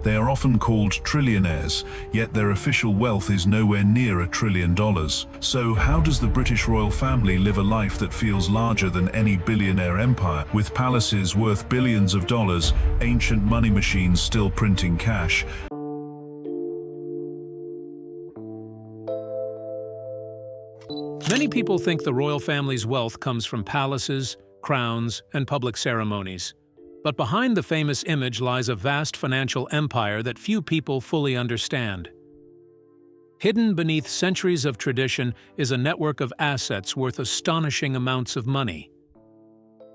They are often called trillionaires, yet their official wealth is nowhere near $1 trillion. So how does the British royal family live a life that feels larger than any billionaire empire, with palaces worth billions of dollars, ancient money machines still printing cash? Many people think the royal family's wealth comes from palaces, crowns, and public ceremonies. But behind the famous image lies a vast financial empire that few people fully understand. Hidden beneath centuries of tradition is a network of assets worth astonishing amounts of money.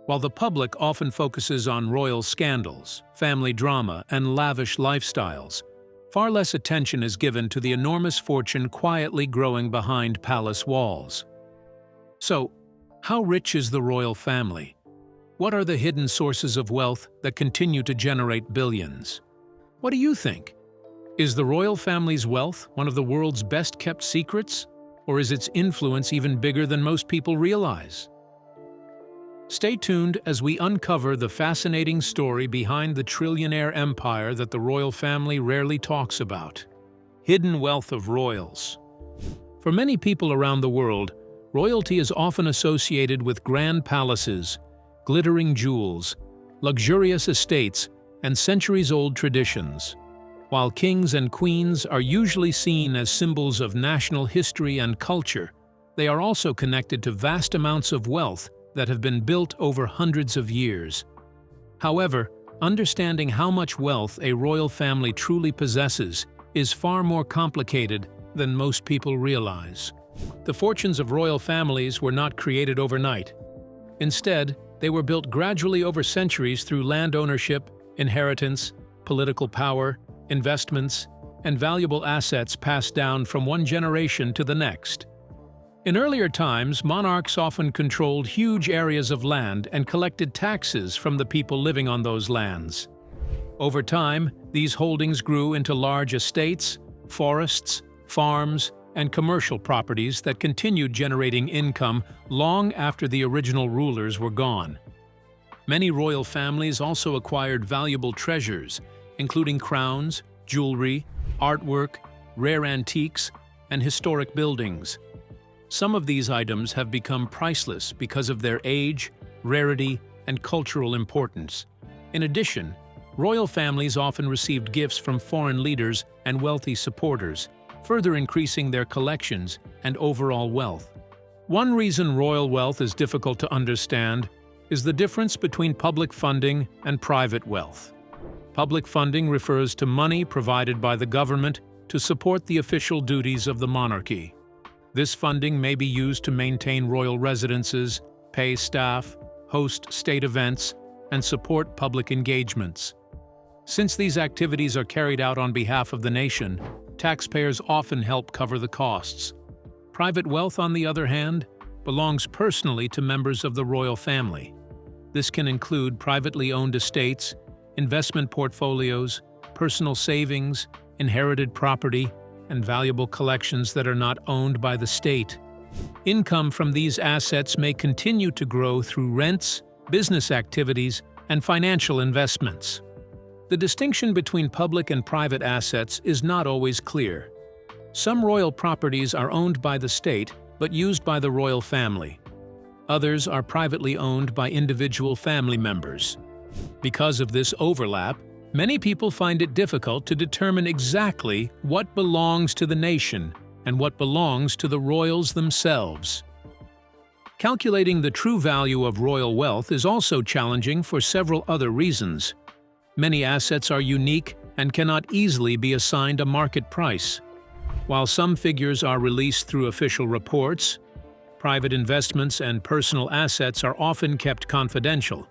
While the public often focuses on royal scandals, family drama, and lavish lifestyles, far less attention is given to the enormous fortune quietly growing behind palace walls. So, how rich is the royal family? What are the hidden sources of wealth that continue to generate billions? What do you think? Is the royal family's wealth one of the world's best-kept secrets, or is its influence even bigger than most people realize? Stay tuned as we uncover the fascinating story behind the trillionaire empire that the royal family rarely talks about. Hidden wealth of royals. For many people around the world, royalty is often associated with grand palaces, glittering jewels, luxurious estates, and centuries-old traditions. While kings and queens are usually seen as symbols of national history and culture, they are also connected to vast amounts of wealth that have been built over hundreds of years. However, understanding how much wealth a royal family truly possesses is far more complicated than most people realize. The fortunes of royal families were not created overnight. Instead, they were built gradually over centuries through land ownership, inheritance, political power, investments, and valuable assets passed down from one generation to the next. In earlier times, monarchs often controlled huge areas of land and collected taxes from the people living on those lands. Over time, these holdings grew into large estates, forests, farms, and commercial properties that continued generating income long after the original rulers were gone. Many royal families also acquired valuable treasures, including crowns, jewelry, artwork, rare antiques, and historic buildings. Some of these items have become priceless because of their age, rarity, and cultural importance. In addition, royal families often received gifts from foreign leaders and wealthy supporters, further increasing their collections and overall wealth. One reason royal wealth is difficult to understand is the difference between public funding and private wealth. Public funding refers to money provided by the government to support the official duties of the monarchy. This funding may be used to maintain royal residences, pay staff, host state events, and support public engagements. Since these activities are carried out on behalf of the nation, taxpayers often help cover the costs. Private wealth, on the other hand, belongs personally to members of the royal family. This can include privately owned estates, investment portfolios, personal savings, inherited property, and valuable collections that are not owned by the state. Income from these assets may continue to grow through rents, business activities, and financial investments. The distinction between public and private assets is not always clear. Some royal properties are owned by the state but used by the royal family. Others are privately owned by individual family members. Because of this overlap, many people find it difficult to determine exactly what belongs to the nation and what belongs to the royals themselves. Calculating the true value of royal wealth is also challenging for several other reasons. Many assets are unique and cannot easily be assigned a market price. While some figures are released through official reports, private investments and personal assets are often kept confidential.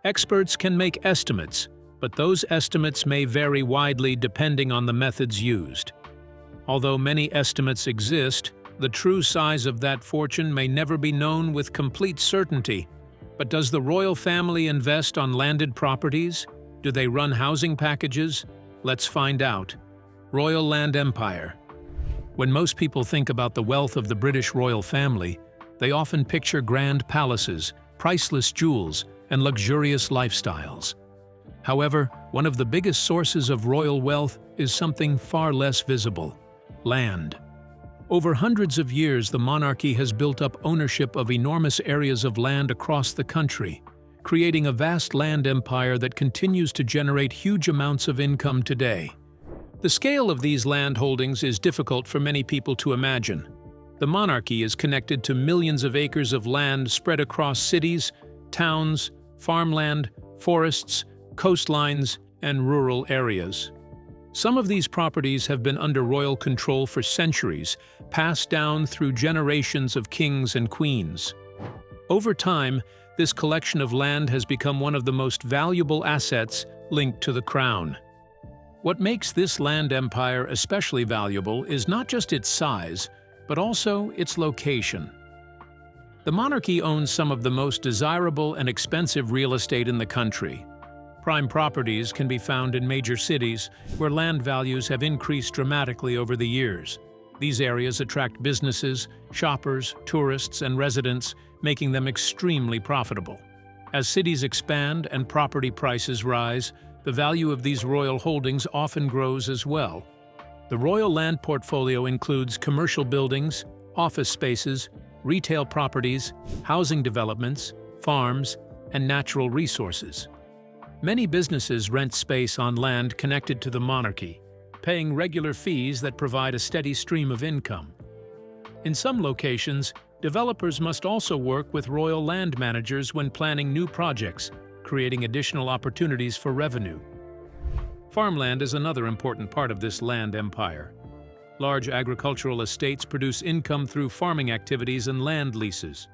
Experts can make estimates, but those estimates may vary widely depending on the methods used. Although many estimates exist, the true size of that fortune may never be known with complete certainty. But does the royal family invest on landed properties? Do they run housing packages? Let's find out. Royal Land Empire. When most people think about the wealth of the British royal family, they often picture grand palaces, priceless jewels, and luxurious lifestyles. However, one of the biggest sources of royal wealth is something far less visible: land. Over hundreds of years, the monarchy has built up ownership of enormous areas of land across the country, creating a vast land empire that continues to generate huge amounts of income today. The scale of these land holdings is difficult for many people to imagine. The monarchy is connected to millions of acres of land spread across cities, towns, farmland, forests, coastlines, and rural areas. Some of these properties have been under royal control for centuries, passed down through generations of kings and queens. Over time, this collection of land has become one of the most valuable assets linked to the crown. What makes this land empire especially valuable is not just its size, but also its location. The monarchy owns some of the most desirable and expensive real estate in the country. Prime properties can be found in major cities, where land values have increased dramatically over the years. These areas attract businesses, shoppers, tourists, and residents, making them extremely profitable. As cities expand and property prices rise, the value of these royal holdings often grows as well. The royal land portfolio includes commercial buildings, office spaces, retail properties, housing developments, farms, and natural resources. Many businesses rent space on land connected to the monarchy, paying regular fees that provide a steady stream of income. In some locations, developers must also work with royal land managers when planning new projects, creating additional opportunities for revenue. Farmland is another important part of this land empire. Large agricultural estates produce income through farming activities and land leases.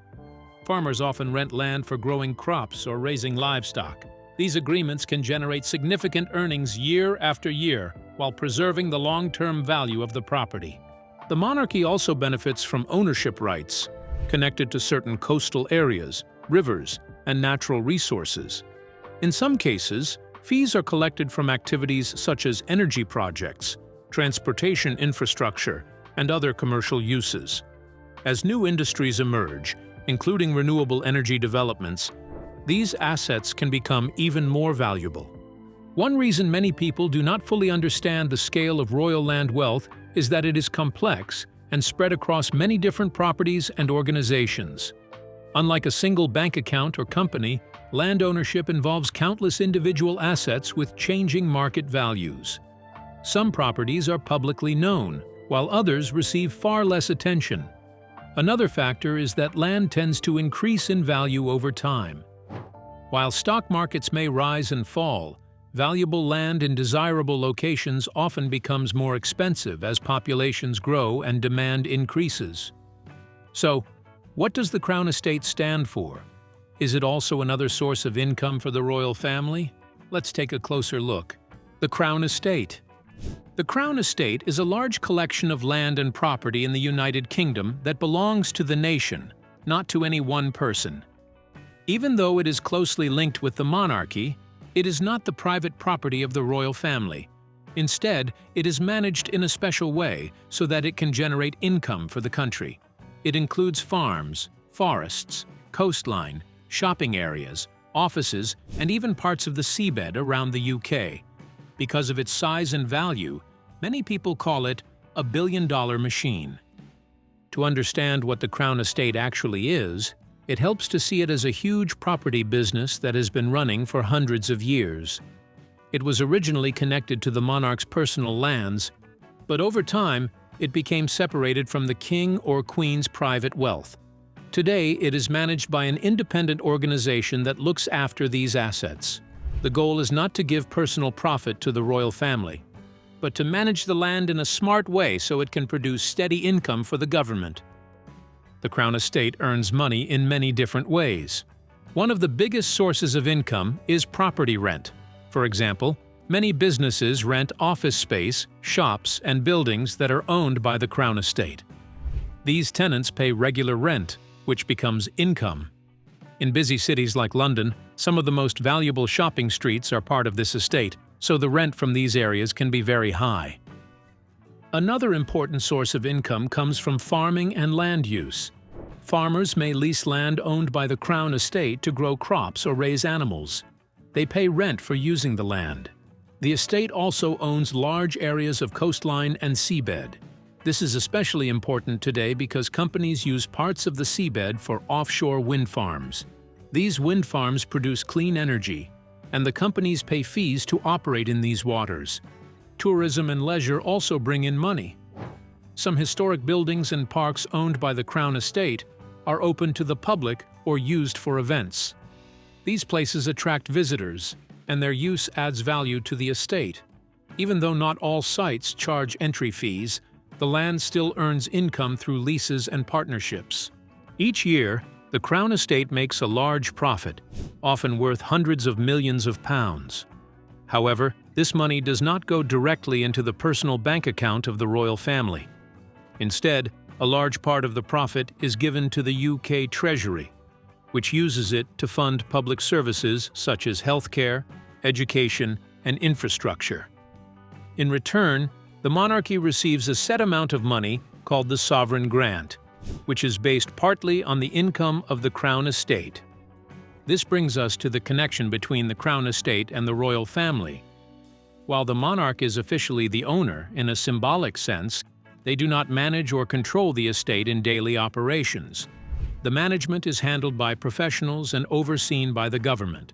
Farmers often rent land for growing crops or raising livestock. These agreements can generate significant earnings year after year while preserving the long-term value of the property. The monarchy also benefits from ownership rights connected to certain coastal areas, rivers, and natural resources. In some cases, fees are collected from activities such as energy projects, transportation infrastructure, and other commercial uses. As new industries emerge, including renewable energy developments, these assets can become even more valuable. One reason many people do not fully understand the scale of royal land wealth is that it is complex and spread across many different properties and organizations. Unlike a single bank account or company, land ownership involves countless individual assets with changing market values. Some properties are publicly known, while others receive far less attention. Another factor is that land tends to increase in value over time. While stock markets may rise and fall, valuable land in desirable locations often becomes more expensive as populations grow and demand increases. So, what does the Crown Estate stand for? Is it also another source of income for the royal family? Let's take a closer look. The Crown Estate. The Crown Estate is a large collection of land and property in the United Kingdom that belongs to the nation, not to any one person. Even though it is closely linked with the monarchy, it is not the private property of the royal family. Instead, it is managed in a special way so that it can generate income for the country. It includes farms, forests, coastline, shopping areas, offices, and even parts of the seabed around the UK. Because of its size and value, many people call it a billion-dollar machine. To understand what the Crown Estate actually is, it helps to see it as a huge property business that has been running for hundreds of years. It was originally connected to the monarch's personal lands, but over time, it became separated from the king or queen's private wealth. Today, it is managed by an independent organization that looks after these assets. The goal is not to give personal profit to the royal family, but to manage the land in a smart way so it can produce steady income for the government. The Crown Estate earns money in many different ways. One of the biggest sources of income is property rent. For example, many businesses rent office space, shops, and buildings that are owned by the Crown Estate. These tenants pay regular rent, which becomes income. In busy cities like London, some of the most valuable shopping streets are part of this estate, so the rent from these areas can be very high. Another important source of income comes from farming and land use. Farmers may lease land owned by the Crown Estate to grow crops or raise animals. they pay rent for using the land. The estate also owns large areas of coastline and seabed. This is especially important today because companies use parts of the seabed for offshore wind farms. These wind farms produce clean energy, and the companies pay fees to operate in these waters. Tourism and leisure also bring in money. Some historic buildings and parks owned by the Crown Estate are open to the public or used for events. These places attract visitors, and their use adds value to the estate. Even though not all sites charge entry fees, the land still earns income through leases and partnerships. Each year, the Crown Estate makes a large profit, often worth hundreds of millions of pounds. However, this money does not go directly into the personal bank account of the royal family. Instead, a large part of the profit is given to the UK Treasury, which uses it to fund public services such as healthcare, education, and infrastructure. In return, the monarchy receives a set amount of money called the sovereign grant, which is based partly on the income of the Crown Estate. This brings us to the connection between the Crown Estate and the royal family. While the monarch is officially the owner in a symbolic sense, they do not manage or control the estate in daily operations. The management is handled by professionals and overseen by the government.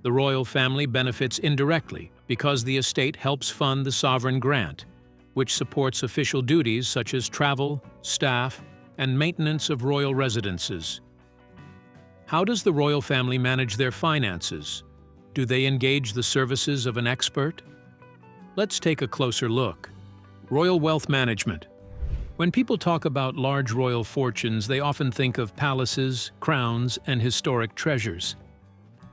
The royal family benefits indirectly because the estate helps fund the sovereign grant, which supports official duties such as travel, staff, and maintenance of royal residences. How does the royal family manage their finances? Do they engage the services of an expert? Let's take a closer look. Royal wealth management. When people talk about large royal fortunes, they often think of palaces, crowns, and historic treasures.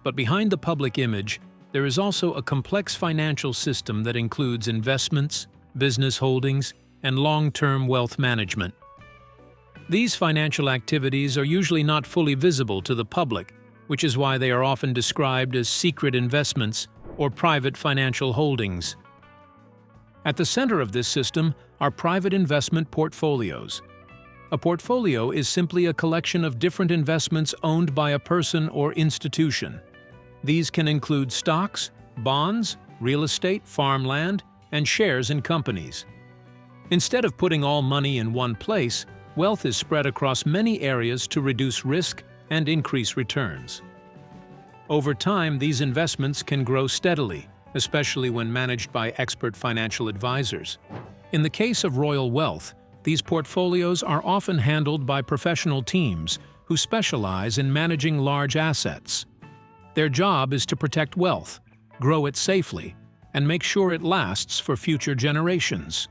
But behind the public image, there is also a complex financial system that includes investments, business holdings, and long-term wealth management. These financial activities are usually not fully visible to the public, which is why they are often described as secret investments or private financial holdings. At the center of this system are private investment portfolios. A portfolio is simply a collection of different investments owned by a person or institution. These can include stocks, bonds, real estate, farmland, and shares in companies. Instead of putting all money in one place, wealth is spread across many areas to reduce risk and increase returns. Over time, these investments can grow steadily, especially when managed by expert financial advisors. In the case of royal wealth, these portfolios are often handled by professional teams who specialize in managing large assets. Their job is to protect wealth, grow it safely, and make sure it lasts for future generations.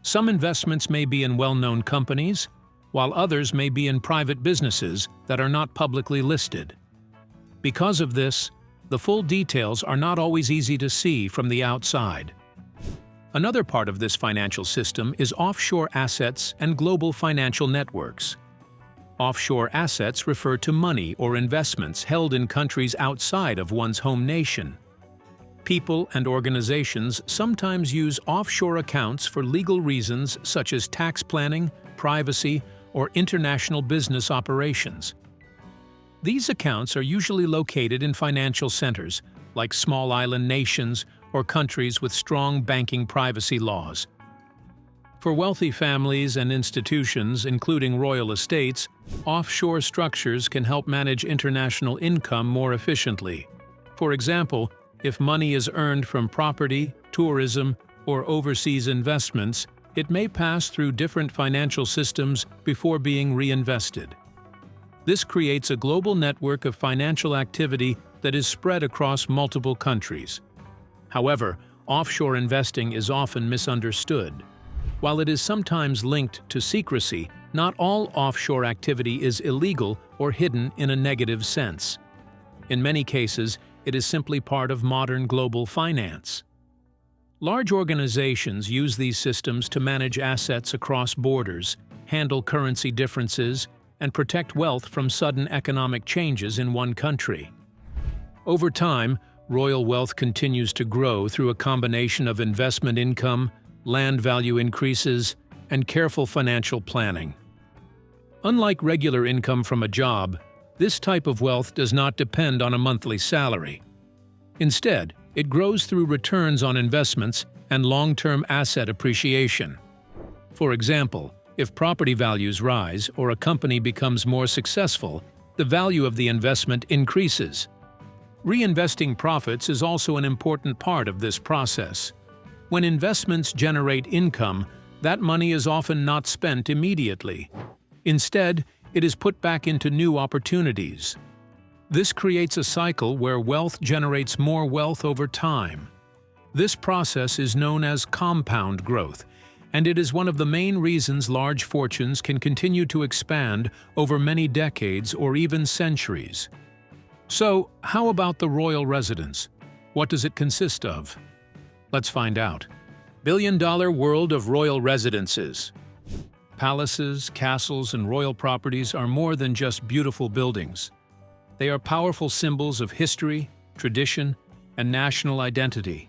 Some investments may be in well-known companies, while others may be in private businesses that are not publicly listed. Because of this, the full details are not always easy to see from the outside. Another part of this financial system is offshore assets and global financial networks. Offshore assets refer to money or investments held in countries outside of one's home nation. People and organizations sometimes use offshore accounts for legal reasons such as tax planning, privacy, or international business operations. These accounts are usually located in financial centers, like small island nations or countries with strong banking privacy laws. For wealthy families and institutions, including royal estates, offshore structures can help manage international income more efficiently. For example, if money is earned from property, tourism, or overseas investments, it may pass through different financial systems before being reinvested. This creates a global network of financial activity that is spread across multiple countries. However, offshore investing is often misunderstood. While it is sometimes linked to secrecy, not all offshore activity is illegal or hidden in a negative sense. In many cases, it is simply part of modern global finance. Large organizations use these systems to manage assets across borders, handle currency differences, and protect wealth from sudden economic changes in one country. Over time, royal wealth continues to grow through a combination of investment income, land value increases, and careful financial planning. Unlike regular income from a job, this type of wealth does not depend on a monthly salary. Instead, it grows through returns on investments and long-term asset appreciation. For example, if property values rise or a company becomes more successful, the value of the investment increases. Reinvesting profits is also an important part of this process. When investments generate income, that money is often not spent immediately. Instead, it is put back into new opportunities. This creates a cycle where wealth generates more wealth over time. This process is known as compound growth, and it is one of the main reasons large fortunes can continue to expand over many decades or even centuries. So, how about the royal residence? What does it consist of? Let's find out. Billion-dollar world of royal residences. Palaces, castles, and royal properties are more than just beautiful buildings. They are powerful symbols of history, tradition, and national identity.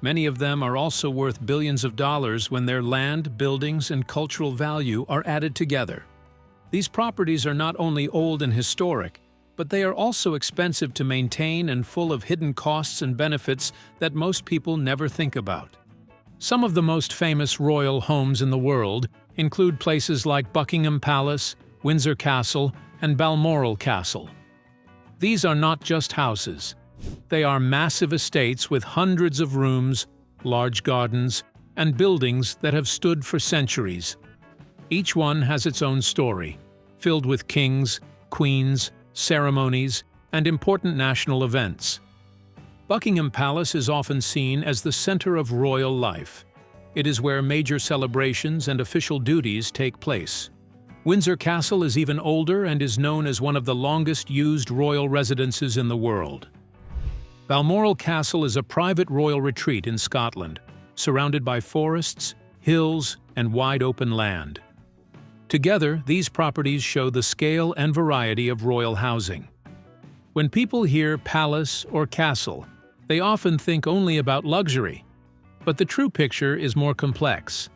Many of them are also worth billions of dollars when their land, buildings, and cultural value are added together. These properties are not only old and historic, but they are also expensive to maintain and full of hidden costs and benefits that most people never think about. Some of the most famous royal homes in the world include places like Buckingham Palace, Windsor Castle, and Balmoral Castle. These are not just houses. They are massive estates with hundreds of rooms, large gardens, and buildings that have stood for centuries. Each one has its own story, filled with kings, queens, ceremonies, and important national events. Buckingham Palace is often seen as the center of royal life. It is where major celebrations and official duties take place. Windsor Castle is even older and is known as one of the longest-used royal residences in the world. Balmoral Castle is a private royal retreat in Scotland, surrounded by forests, hills, and wide-open land. Together, these properties show the scale and variety of royal housing. When people hear palace or castle, they often think only about luxury. But the true picture is more complex.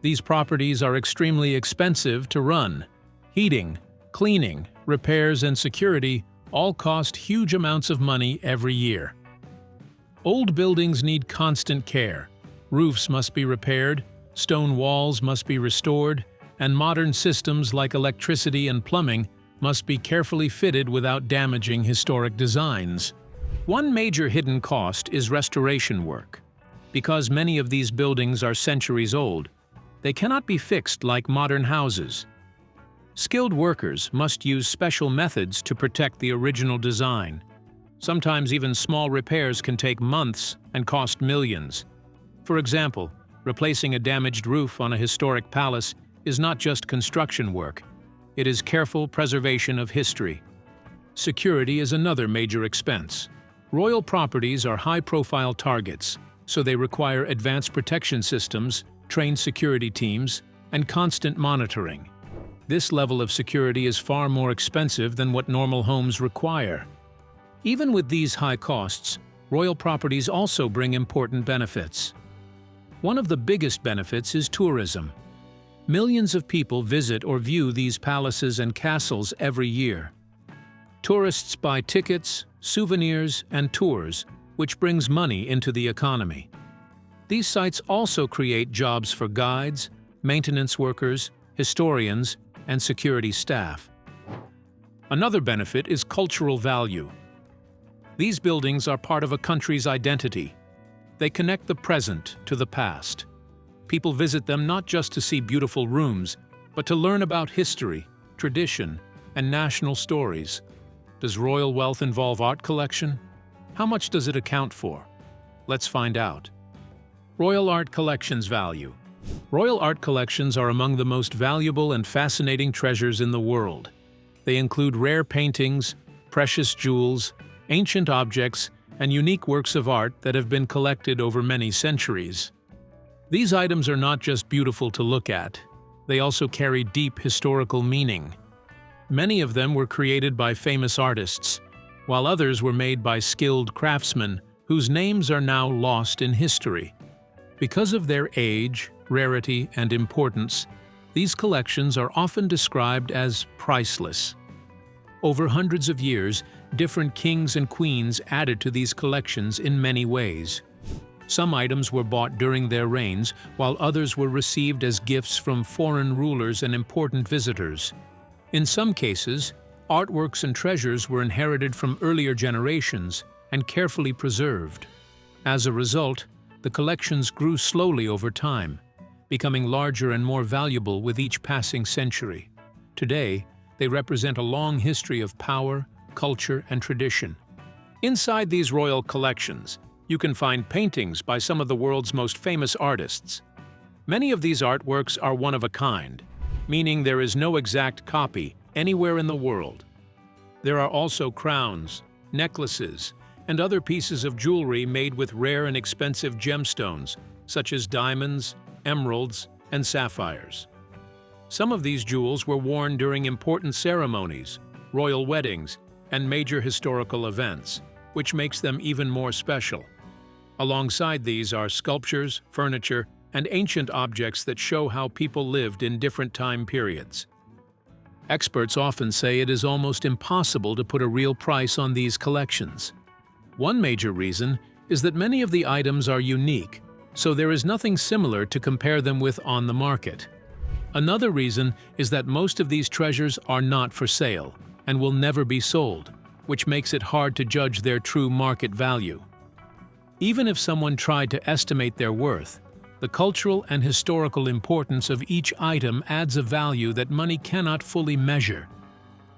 These properties are extremely expensive to run. Heating, cleaning, repairs, and security all cost huge amounts of money every year. Old buildings need constant care. Roofs must be repaired, stone walls must be restored, and modern systems like electricity and plumbing must be carefully fitted without damaging historic designs. One major hidden cost is restoration work. Because many of these buildings are centuries old, they cannot be fixed like modern houses. Skilled workers must use special methods to protect the original design. Sometimes even small repairs can take months and cost millions. For example, replacing a damaged roof on a historic palace is not just construction work. It is careful preservation of history. Security is another major expense. Royal properties are high-profile targets, so they require advanced protection systems, trained security teams, and constant monitoring. This level of security is far more expensive than what normal homes require. Even with these high costs, royal properties also bring important benefits. One of the biggest benefits is tourism. Millions of people visit or view these palaces and castles every year. Tourists buy tickets, souvenirs, and tours, which brings money into the economy. These sites also create jobs for guides, maintenance workers, historians, and security staff. Another benefit is cultural value. These buildings are part of a country's identity. They connect the present to the past. People visit them not just to see beautiful rooms, but to learn about history, tradition, and national stories. Does royal wealth involve art collection? How much does it account for? Let's find out. Royal art collections value. Royal art collections are among the most valuable and fascinating treasures in the world. They include rare paintings, precious jewels, ancient objects, and unique works of art that have been collected over many centuries. These items are not just beautiful to look at, they also carry deep historical meaning. Many of them were created by famous artists, while others were made by skilled craftsmen whose names are now lost in history. Because of their age, rarity, and importance, these collections are often described as priceless. Over hundreds of years, different kings and queens added to these collections in many ways. Some items were bought during their reigns, while others were received as gifts from foreign rulers and important visitors. In some cases, artworks and treasures were inherited from earlier generations and carefully preserved. As a result, the collections grew slowly over time, becoming larger and more valuable with each passing century. Today, they represent a long history of power, culture, and tradition. Inside these royal collections, you can find paintings by some of the world's most famous artists. Many of these artworks are one of a kind, meaning there is no exact copy anywhere in the world. There are also crowns, necklaces, and other pieces of jewelry made with rare and expensive gemstones, such as diamonds, emeralds, and sapphires. Some of these jewels were worn during important ceremonies, royal weddings, and major historical events, which makes them even more special. Alongside these are sculptures, furniture, and ancient objects that show how people lived in different time periods. Experts often say it is almost impossible to put a real price on these collections. One major reason is that many of the items are unique, so there is nothing similar to compare them with on the market. Another reason is that most of these treasures are not for sale and will never be sold, which makes it hard to judge their true market value. Even if someone tried to estimate their worth, the cultural and historical importance of each item adds a value that money cannot fully measure.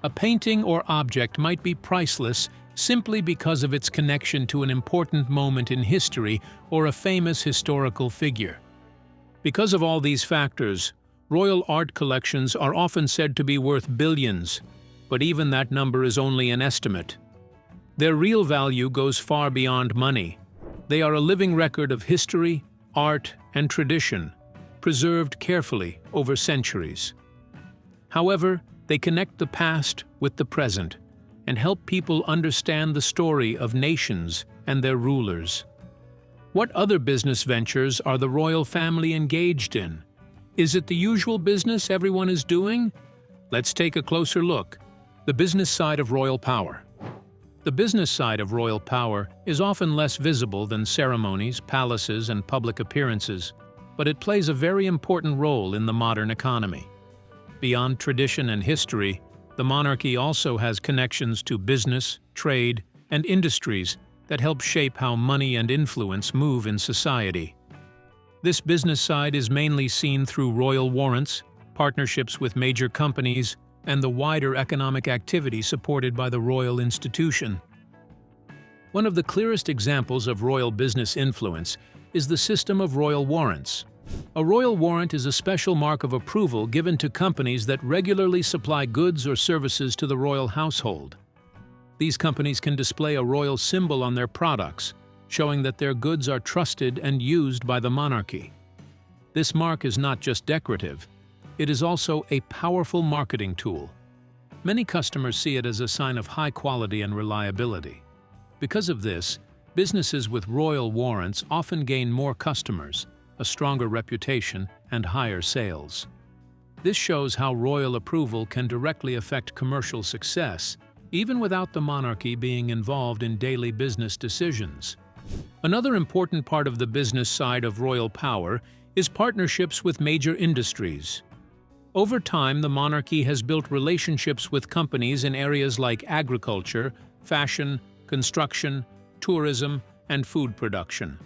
A painting or object might be priceless simply because of its connection to an important moment in history or a famous historical figure. Because of all these factors, royal art collections are often said to be worth billions, but even that number is only an estimate. Their real value goes far beyond money. They are a living record of history, art, and tradition, preserved carefully over centuries. However, they connect the past with the present and help people understand the story of nations and their rulers. What other business ventures are the royal family engaged in? Is it the usual business everyone is doing? Let's take a closer look. The business side of royal power. The business side of royal power is often less visible than ceremonies, palaces, and public appearances, but it plays a very important role in the modern economy. Beyond tradition and history, the monarchy also has connections to business, trade, and industries that help shape how money and influence move in society. This business side is mainly seen through royal warrants, partnerships with major companies, and the wider economic activity supported by the royal institution. One of the clearest examples of royal business influence is the system of royal warrants. A royal warrant is a special mark of approval given to companies that regularly supply goods or services to the royal household. These companies can display a royal symbol on their products, showing that their goods are trusted and used by the monarchy. This mark is not just decorative, it is also a powerful marketing tool. Many customers see it as a sign of high quality and reliability. Because of this, businesses with royal warrants often gain more customers, a stronger reputation, and higher sales. This shows how royal approval can directly affect commercial success, even without the monarchy being involved in daily business decisions. Another important part of the business side of royal power is partnerships with major industries. Over time, the monarchy has built relationships with companies in areas like agriculture, fashion, construction, tourism, and food production.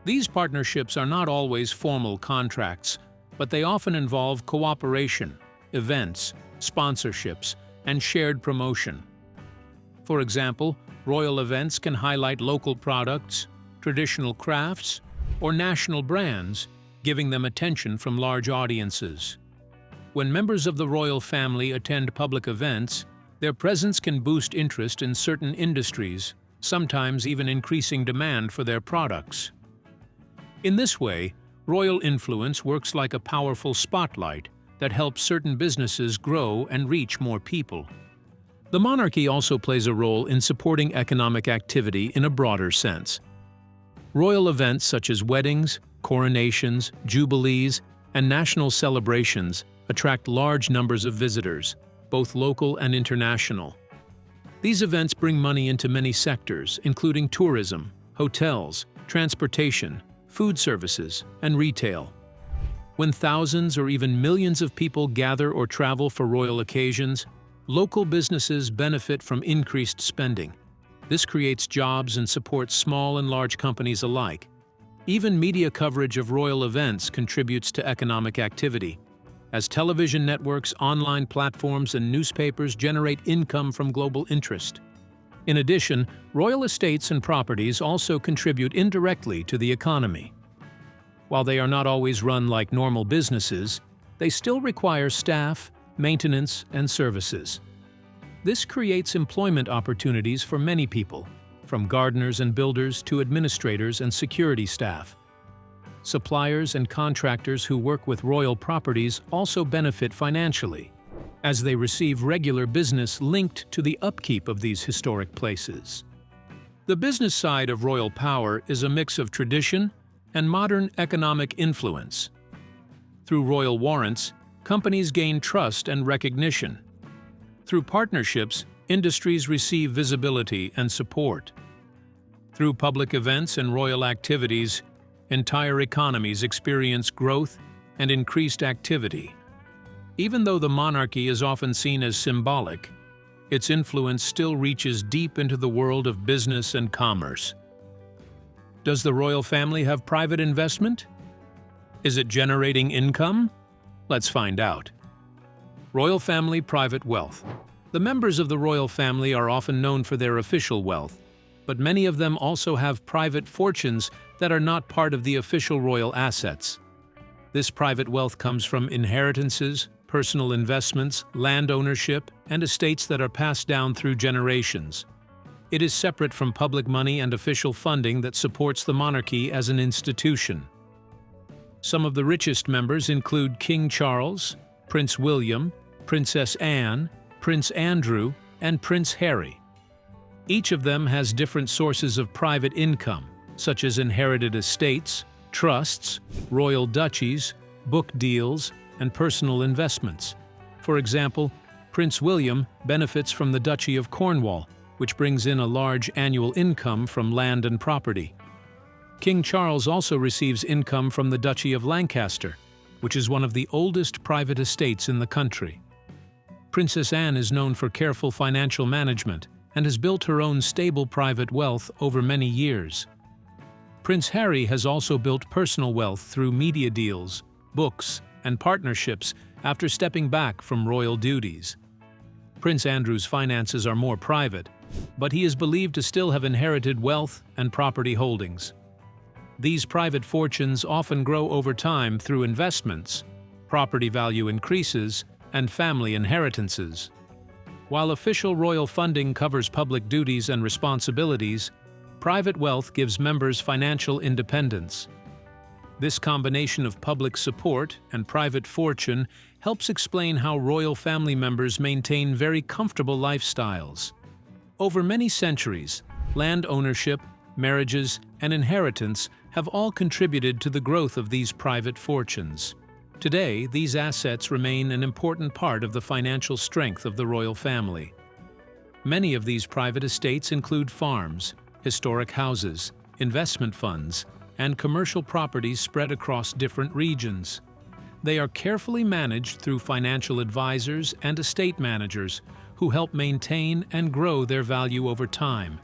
These partnerships are not always formal contracts, but they often involve cooperation, events, sponsorships, and shared promotion. For example, royal events can highlight local products, traditional crafts, or national brands, giving them attention from large audiences. When members of the royal family attend public events, their presence can boost interest in certain industries, sometimes even increasing demand for their products. In this way, royal influence works like a powerful spotlight that helps certain businesses grow and reach more people. The monarchy also plays a role in supporting economic activity in a broader sense. Royal events such as weddings, coronations, jubilees, and national celebrations attract large numbers of visitors, both local and international. These events bring money into many sectors, including tourism, hotels, transportation, food services, and retail. When thousands or even millions of people gather or travel for royal occasions, local businesses benefit from increased spending. This creates jobs and supports small and large companies alike. Even media coverage of royal events contributes to economic activity, as television networks, online platforms, and newspapers generate income from global interest. In addition, royal estates and properties also contribute indirectly to the economy. While they are not always run like normal businesses, they still require staff, maintenance, and services. This creates employment opportunities for many people, from gardeners and builders to administrators and security staff. Suppliers and contractors who work with royal properties also benefit financially, as they receive regular business linked to the upkeep of these historic places. The business side of royal power is a mix of tradition and modern economic influence. Through royal warrants, companies gain trust and recognition. Through partnerships, industries receive visibility and support. Through public events and royal activities, entire economies experience growth and increased activity. Even though the monarchy is often seen as symbolic, its influence still reaches deep into the world of business and commerce. Does the royal family have private investment? Is it generating income? Let's find out. Royal family private wealth. The members of the royal family are often known for their official wealth, but many of them also have private fortunes that are not part of the official royal assets. This private wealth comes from inheritances, personal investments, land ownership, and estates that are passed down through generations. It is separate from public money and official funding that supports the monarchy as an institution. Some of the richest members include King Charles, Prince William, Princess Anne, Prince Andrew, and Prince Harry. Each of them has different sources of private income, such as inherited estates, trusts, royal duchies, book deals, and personal investments. For example, Prince William benefits from the Duchy of Cornwall, which brings in a large annual income from land and property. King Charles also receives income from the Duchy of Lancaster, which is one of the oldest private estates in the country. Princess Anne is known for careful financial management and has built her own stable private wealth over many years. Prince Harry has also built personal wealth through media deals, books, and partnerships after stepping back from royal duties. Prince Andrew's finances are more private, but he is believed to still have inherited wealth and property holdings. These private fortunes often grow over time through investments, property value increases, and family inheritances. While official royal funding covers public duties and responsibilities, private wealth gives members financial independence. This combination of public support and private fortune helps explain how royal family members maintain very comfortable lifestyles. Over many centuries, land ownership, marriages, and inheritance have all contributed to the growth of these private fortunes. Today, these assets remain an important part of the financial strength of the royal family. Many of these private estates include farms, historic houses, investment funds, and commercial properties spread across different regions. They are carefully managed through financial advisors and estate managers who help maintain and grow their value over time.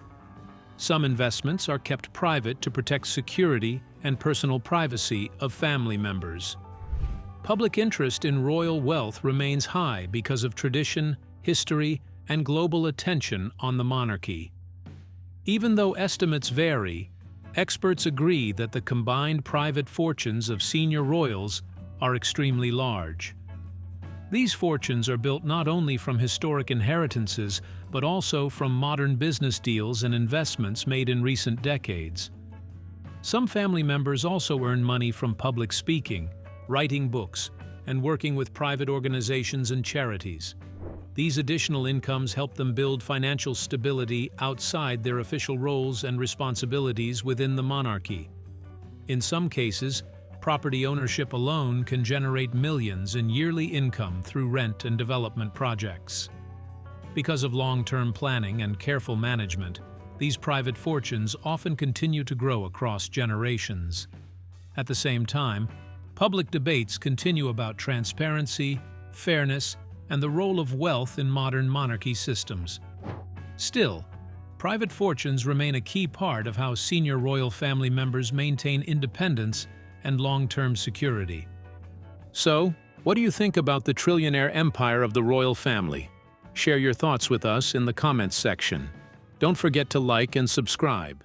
Some investments are kept private to protect security and personal privacy of family members. Public interest in royal wealth remains high because of tradition, history, and global attention on the monarchy. Even though estimates vary, experts agree that the combined private fortunes of senior royals are extremely large. These fortunes are built not only from historic inheritances, but also from modern business deals and investments made in recent decades. Some family members also earn money from public speaking, writing books, and working with private organizations and charities. These additional incomes help them build financial stability outside their official roles and responsibilities within the monarchy. In some cases, property ownership alone can generate millions in yearly income through rent and development projects. Because of long-term planning and careful management, these private fortunes often continue to grow across generations. At the same time, public debates continue about transparency, fairness, and the role of wealth in modern monarchy systems. Still, private fortunes remain a key part of how senior royal family members maintain independence and long-term security. So, what do you think about the trillionaire empire of the royal family? Share your thoughts with us in the comments section. Don't forget to like and subscribe.